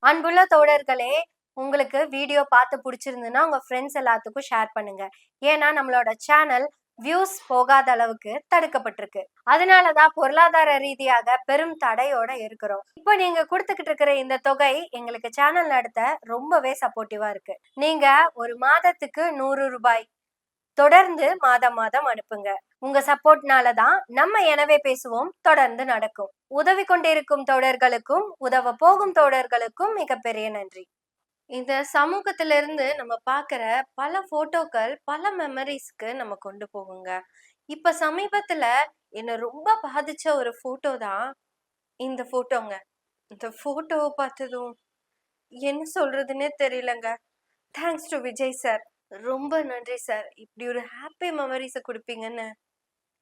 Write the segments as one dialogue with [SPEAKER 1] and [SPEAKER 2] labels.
[SPEAKER 1] அன்புள்ள தோழர்களே, உங்களுக்கு வீடியோ பார்த்து பிடிச்சிருந்துன்னா உங்க ஃப்ரெண்ட்ஸ் எல்லாத்துக்கும் ஷேர் பண்ணுங்க. ஏன்னா நம்மளோட சேனல் வியூஸ் போகாத அளவுக்கு தடுக்கப்பட்டிருக்கு. அதனாலதான் பொருளாதார ரீதியாக பெரும் தடையோட இருக்கிறோம். இப்போ நீங்க கொடுத்துக்கிட்டு இருக்கிற இந்த தொகை எங்களுக்கு சேனல் நடத்த ரொம்பவே சப்போர்ட்டிவா இருக்கு. நீங்க ஒரு மாதத்துக்கு 100 ரூபாய் தொடர்ந்து மாதம் மாதம் அனுப்புங்க. உங்க சப்போர்ட்னால தான் நம்ம எனவே பேசுவோம் தொடர்ந்து நடக்கும். உதவி கொண்டிருக்கும் தோழர்களுக்கும் உதவ போகும் தோழர்களுக்கும் மிகப்பெரிய நன்றி. இந்த சமூகத்திலிருந்து நம்ம பார்க்குற பல போட்டோக்கள் பல மெமரிஸ்க்கு நம்ம கொண்டு போகுங்க. இப்ப சமீபத்துல என்ன ரொம்ப பாதிச்ச ஒரு போட்டோ தான் இந்த போட்டோங்க. இந்த போட்டோவை பார்த்ததும் என்ன சொல்றதுன்னே தெரியலங்க. Thanks to Vijay sir. ரொம்ப நன்றி சார். இப்படி ஒரு ஹாப்பி மெமரிஸை கொடுப்பீங்கன்னு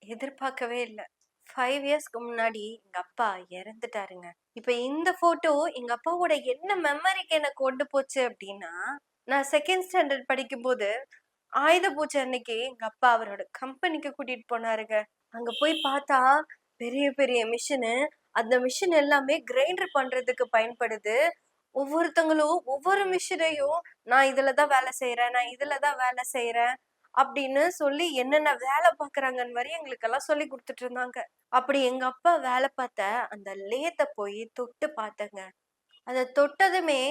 [SPEAKER 1] எதிர்பார்க்கவே இல்லை. 5 இயர்ஸ்க்கு முன்னாடி எங்க அப்பா இறந்துட்டாருங்க. இப்ப இந்த போட்டோ எங்க அப்பாவோட என்ன மெமரிக்கு என்ன கொண்டு போச்சு அப்படின்னா, நான் 2nd ஸ்டாண்டர்ட் படிக்கும் போது ஆயுத பூஜை அன்னைக்கு எங்க அப்பா அவரோட கம்பெனிக்கு கூட்டிட்டு போனாருங்க. அங்க போய் பார்த்தா பெரிய பெரிய மிஷினு, அந்த மிஷின் எல்லாமே கிரைண்டர் பண்றதுக்கு பயன்படுது. ஒவ்வொருத்தங்களும் ஒவ்வொரு மிஷினையும் நான் இதுலதான் வேலை செய்யறேன், நான் இதுலதான் வேலை செய்யறேன் அப்படின்னு சொல்லி என்னென்ன வேலை பாக்குறாங்கன்னு வரை எங்களுக்கு எல்லாம் சொல்லி கொடுத்துட்டு இருந்தாங்க. அப்படி எங்க அப்பா வேலை பார்த்த அந்த லேத்த போய் தொட்டு பார்த்தேங்க. அதை தொட்டதுமே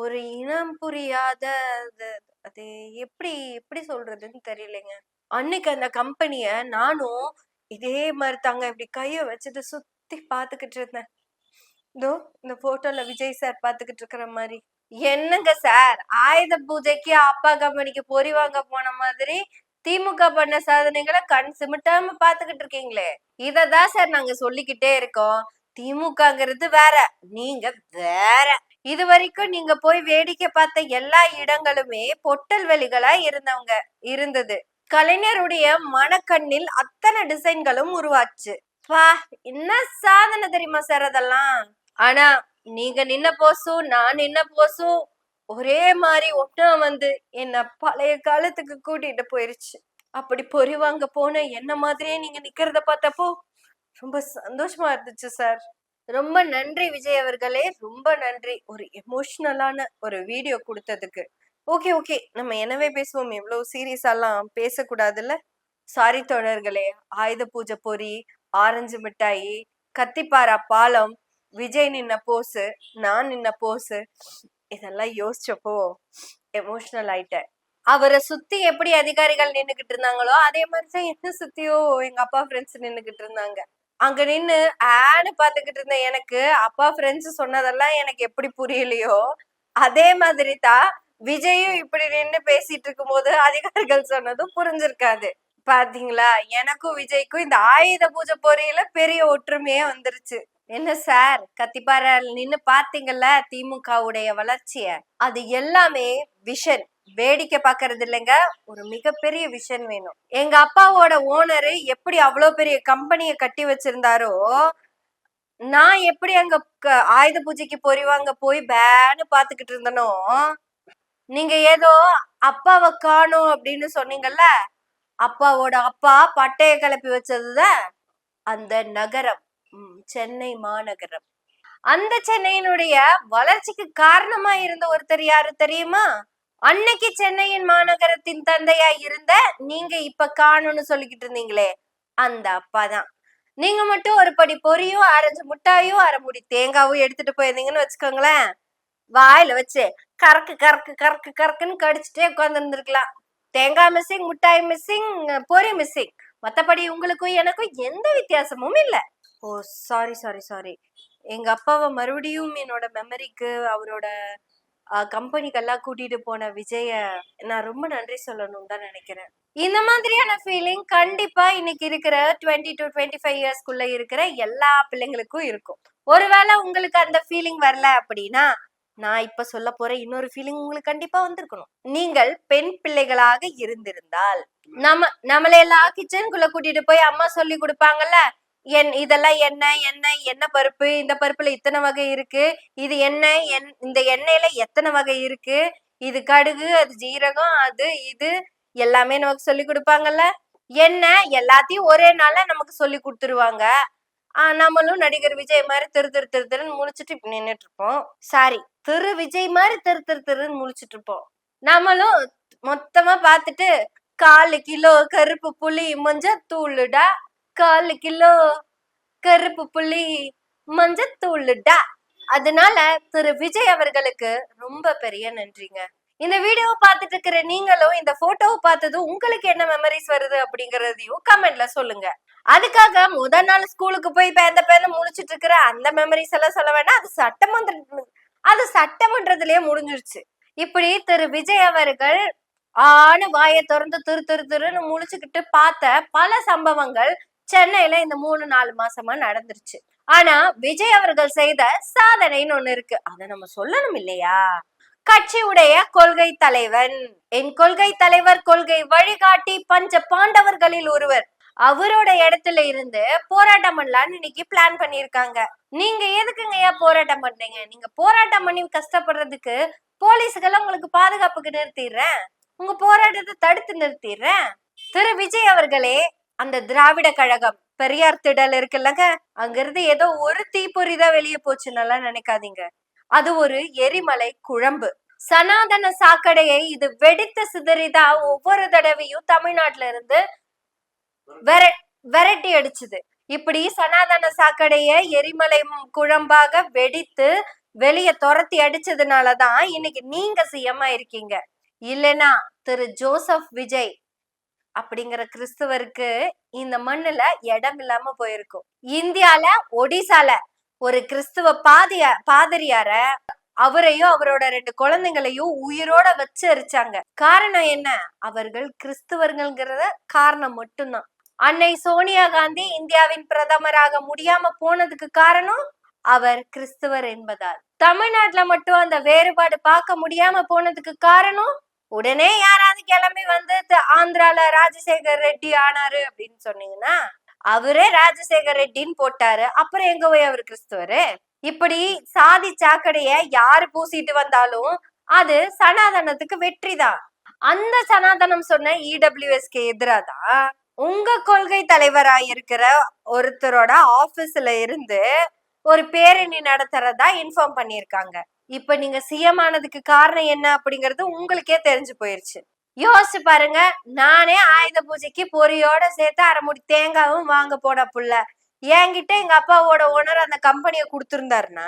[SPEAKER 1] ஒரு இனம் புரியாத அது அது எப்படி எப்படி சொல்றதுன்னு தெரியலைங்க. அன்னைக்கு அந்த கம்பெனிய நானும் இதே மாதிரி தாங்க இப்படி கைய வச்சுட்டு சுத்தி பாத்துக்கிட்டு இருந்தேன். இதோ இந்த போட்டோல விஜய் சார் பாத்துக்கிட்டு இருக்கிற மாதிரி. என்னங்க சார், ஆயுத பூஜைக்கு அப்பா கம்பெனிக்கு பொறி வாங்க போன மாதிரி திமுக பண்ண சாதனைகளை கண் சிமிட்டாம பாத்துக்கிட்டு இருக்கீங்களே. இததான் சார் நாங்க சொல்லிக்கிட்டே இருக்கோம். திமுகங்கிறது வேற, நீங்க வேற. இது வரைக்கும் நீங்க போய் வேடிக்கை பார்த்த எல்லா இடங்களுமே பொட்டல் வெளிகளா இருந்தது. கலைஞருடைய மனக்கண்ணில் அத்தனை டிசைன்களும் உருவாச்சு. பா, என்ன சாதனை தெரியுமா சார் அதெல்லாம். ஆனா நீங்க நின்ன போசும் நான் நின்ன போசும் ஒரே மாதிரி ஒட்டா வந்து என்ன பழைய காலத்துக்கு கூட்டிட்டு போயிருச்சு. அப்படி பொறி வாங்க போன என்ன மாதிரியே நீங்க நிக்கிறத பார்த்தப்போ ரொம்ப சந்தோஷமா இருந்துச்சு சார். ரொம்ப நன்றி விஜய் அவர்களே, ரொம்ப நன்றி. ஒரு எமோஷனலான ஒரு வீடியோ கொடுத்ததுக்கு. ஓகே ஓகே, நம்ம எனவே பேசுவோம் எவ்வளவு சீரியஸாலாம் பேசக்கூடாதுல்ல. சாரி தோழர்களே. ஆயுத பூஜை பொறி, ஆரஞ்சு மிட்டாயி, கத்திப்பாரா பாலம், விஜய் நின்ன போஸு, நான் நின்ன போஸு, இதெல்லாம் யோசிச்சப்போ எமோஷனல் ஆயிட்டேன். அவரை சுத்தி எப்படி அதிகாரிகள் நின்னுகிட்டு இருந்தாங்களோ அதே மாதிரிதான் என்ன சுத்தியோ எங்க அப்பா ஃப்ரெண்ட்ஸ் நின்னுகிட்டு இருந்தாங்க. அங்க நின்னு ஆன்னு பாத்துக்கிட்டு இருந்த எனக்கு அப்பா ஃப்ரெண்ட்ஸ் சொன்னதெல்லாம் எனக்கு எப்படி புரியலையோ அதே மாதிரி தான் விஜயும் இப்படி நின்னு பேசிட்டு இருக்கும் போது அதிகாரிகள் சொன்னதும் புரிஞ்சிருக்காது. பாத்தீங்களா, எனக்கும் விஜய்க்கும் இந்த ஆயுத பூஜை பொறியில பெரிய ஒற்றுமையே வந்துருச்சு. என்ன சார், கத்திப்பார நின்னு பாத்தீங்கல்ல திமுகவுடைய வளர்ச்சிய. அது எல்லாமே விஷன், வேடிக்கை பாக்குறது இல்லைங்க, ஒரு மிகப்பெரிய விஷன் வேணும். எங்க அப்பாவோட ஓனரு எப்படி அவ்வளவு பெரிய கம்பெனிய கட்டி வச்சிருந்தாரோ, நான் எப்படி அங்க ஆயுத பூஜைக்கு பொறிவாங்க போய் பேன்னு பாத்துக்கிட்டு இருந்தனோ, நீங்க ஏதோ அப்பாவை காணோம் அப்படின்னு சொன்னீங்கல்ல, அப்பாவோட அப்பா பட்டைய கிளப்பி வச்சதுதான் அந்த நகரம், சென்னை மாநகரம். அந்த சென்னையினுடைய வளர்ச்சிக்கு காரணமா இருந்த ஒருத்தர் யாரு தெரியுமா? அன்னைக்கு சென்னையின் மாநகரத்தின் தந்தையா இருந்த நீங்க இப்ப காணும்னு சொல்லிக்கிட்டு இருந்தீங்களே, அந்த அப்பா தான். நீங்க மட்டும் ஒரு படி பொரியும் ஆரஞ்சு மிட்டாயும் அரை முடி தேங்காவும் எடுத்துட்டு போயிருந்தீங்கன்னு வச்சுக்கோங்களேன், வாயில வச்சு கறக்கு கறக்கு கறக்கு கறக்குன்னு கடிச்சிட்டே உட்கார்ந்து இருந்திருக்கலாம். தேங்காய் மிஸ்ஸிங், மிட்டாய் மிஸ்ஸிங், பொரி மிஸ்ஸிங். மத்தபடி உங்களுக்கும் எனக்கும் எந்த வித்தியாசமும் இல்லை. ஓ சாரி சாரி சாரி. எங்க அப்பாவை மறுபடியும் என்னோட மெமரிக்கு அவரோட கம்பெனிக்கெல்லாம் கூட்டிட்டு போன விஜய நான் ரொம்ப நன்றி சொல்லணும்னு தான் நினைக்கிறேன். இந்த மாதிரியான ஃபீலிங் கண்டிப்பா இன்னைக்கு இருக்கிற 20 to 25 இயர்ஸ்க்குள்ள இருக்கிற எல்லா பிள்ளைங்களுக்கும் இருக்கும். ஒருவேளை உங்களுக்கு அந்த ஃபீலிங் வரல அப்படின்னா நான் இப்ப சொல்ல போற இன்னொரு ஃபீலிங் உங்களுக்கு கண்டிப்பா வந்திருக்கணும். நீங்கள் பெண் பிள்ளைகளாக இருந்திருந்தால் நம்மளையெல்லாம் கிச்சனுக்குள்ள கூட்டிட்டு போய் அம்மா சொல்லி கொடுப்பாங்கல்ல, இதெல்லாம் என்ன பருப்பு, இந்த பருப்புல இத்தனை வகை இருக்கு, இது இந்த எண்ணெயில எத்தனை வகை இருக்கு, இது கடுகு, அது ஜீரகம், அது இது எல்லாமே நமக்கு சொல்லி கொடுப்பாங்கல்ல. எல்லாத்தையும் ஒரே நாள்ல நமக்கு சொல்லி கொடுத்துருவாங்க. நம்மளும் நடிகர் விஜய் மாதிரி திரு திரு திரு திருன்னு முழிச்சிட்டு இப்ப நின்னுட்டு இருப்போம். சாரி, திரு விஜய் மாதிரி திரு திரு திருன்னு முழிச்சிட்டு இருப்போம். நம்மளும் மொத்தமா பார்த்துட்டு 4 கிலோ கருப்பு புளி மஞ்சத்தூளுடா, 4 கிலோ கருப்பு புளி மஞ்சத்தூளுடா. அதனால திரு விஜய் அவர்களுக்கு ரொம்ப பெரிய நன்றிங்க. இந்த வீடியோவை பார்த்துட்டு இருக்கிற நீங்களும் இந்த போட்டோவை பார்த்ததும் உங்களுக்கு என்ன மெமரிஸ் வருது அப்படிங்கறதையும் கமெண்ட்ல சொல்லுங்க. அதுக்காக முதல் நாள் ஸ்கூலுக்கு போய் பேந்த முழிச்சிட்டு இருக்கிற அந்த மெமரிஸ் எல்லாம் சொல்ல வேண்டாம். அது சட்டமன்றத்திலேயே முடிஞ்சிருச்சு. இப்படி திரு விஜய் அவர்கள் வாயை திறந்து திரு திரு திருன்னு முழிச்சுக்கிட்டு பார்த்த பல சம்பவங்கள் சென்னையில இந்த 3-4 மாசமா நடந்துருச்சு. ஆனா விஜய் அவர்கள் செய்த சாதனைன்னு ஒண்ணு இருக்கு, அதை நம்ம சொல்லணும் இல்லையா? கட்சியுடைய கொள்கை தலைவன், என் கொள்கை தலைவர், கொள்கை வழிகாட்டி, பஞ்ச பாண்டவர்களில் ஒருவர், அவரோட இடத்துல இருந்து போராட்டம் பண்ணலான்னு இன்னைக்கு பிளான் பண்ணிருக்காங்க. நீங்க எதுக்குங்க ஏன் போராட்டம் பண்றீங்க? நீங்க போராட்டம் பண்ணி கஷ்டப்படுறதுக்கு போலீஸுக்கெல்லாம் உங்களுக்கு பாதுகாப்புக்கு நிறுத்திடுறேன், உங்க போராட்டத்தை தடுத்து நிறுத்திடுறேன். திரு விஜய் அவர்களே, அந்த திராவிட கழகம் பெரியார் திடல் இருக்குல்லங்க, அங்கிருந்து ஏதோ ஒரு தீப்பொறிதான் வெளியே போச்சு, நல்லா நினைக்காதீங்க. அது ஒரு எரிமலை குழம்பு. சனாதன சாக்கடையை இது வெடித்து சிதறிதா ஒவ்வொரு தடவையும் தமிழ்நாட்டுல இருந்து விரட்டி அடிச்சுது. இப்படி சனாதன சாக்கடைய எரிமலை குழம்பாக வெடித்து வெளிய துரத்தி அடிச்சதுனாலதான் இன்னைக்கு நீங்க சிஎம்மா இருக்கீங்க. இல்லைன்னா திரு ஜோசப் விஜய் அப்படிங்கிற கிறிஸ்துவருக்கு இந்த மண்ணுல இடம் இல்லாம போயிருக்கும். இந்தியால ஒடிசால ஒரு கிறிஸ்துவ பாதிரியார, அவரையும் அவரோட 2 குழந்தைங்களையும் உயிரோட வச்சு எரிச்சாங்க. காரணம் என்ன? அவர்கள் கிறிஸ்துவர்கள்ங்கிறத காரணம் மட்டும்தான். அன்னை சோனியா காந்தி இந்தியாவின் பிரதமராக முடியாம போனதுக்கு காரணம் அவர் கிறிஸ்துவர் என்பதால். தமிழ்நாட்டுல மட்டும் அந்த வேறுபாடு பார்க்க முடியாம போனதுக்கு காரணம், உடனே யாராவது கிளம்பி வந்து ஆந்திரால ராஜசேகர் ரெட்டி ஆனாரு அப்படின்னு சொன்னீங்கன்னா, அவரே ராஜசேகர் ரெட்டின்னு போட்டாரு, அப்புறம் எங்க போய் அவர் கிறிஸ்துவரு? இப்படி சாதி சாக்கடைய யாரு பூசிட்டு வந்தாலும் அது சனாதனத்துக்கு வெற்றிதான். அந்த சனாதனம் சொன்ன இடபிள்யூஎஸ்க்கு எதிராதான் உங்க கொள்கை தலைவரா இருக்கிற ஒருத்தரோட ஆபீஸ்ல இருந்து ஒரு பேரணி நடத்துறதா இன்ஃபார்ம் பண்ணிருக்காங்க. இப்ப நீங்க சிஎம் ஆனதுக்கு காரணம் என்ன அப்படிங்கறது உங்களுக்கே தெரிஞ்சு போயிருச்சு. யோசிச்சு பாருங்க. நானே ஆயுத பூஜைக்கு பொரியோட சேர்த்து 1/2 மூடி தேங்காயும் வாங்க போன புள்ள என்கிட்ட எங்க அப்பாவோட ஓனர் அந்த கம்பெனியை கொடுத்திருந்தாருன்னா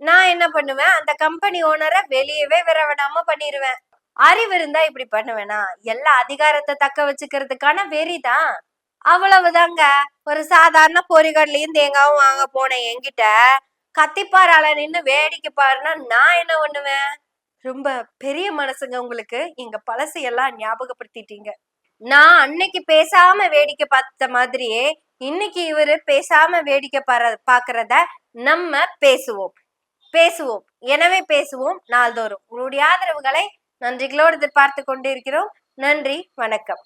[SPEAKER 1] நான் என்ன பண்ணுவேன்? அந்த கம்பெனி ஓனரை வெளியவே விரவிடாம பண்ணிருவேன். அறிவு இருந்தா இப்படி பண்ணுவேனா? எல்லா அதிகாரத்தை தக்க வச்சுக்கிறதுக்கான வெறிதான். அவ்வளவுதாங்க. ஒரு சாதாரண பொறிகடலையும் தேங்காவும் வாங்க போன என்கிட்ட கத்திப்பாரால நின்னு வேடிக்கை பாருன்னா நான் என்ன பண்ணுவேன்? ரொம்ப பெரிய மனசுங்க உங்களுக்கு. எங்க பழசையெல்லாம் ஞாபகப்படுத்திட்டீங்க. நான் அன்னைக்கு பேசாம வேடிக்கை பார்த்த மாதிரியே இன்னைக்கு இவரு பேசாம வேடிக்கை பாக்குறத நம்ம பேசுவோம். எனவே பேசுவோம் நாள்தோறும். உங்களுடைய ஆதரவுகளை நன்றிகளோடு எதிர்பார்த்து கொண்டிருக்கிறோம். நன்றி, வணக்கம்.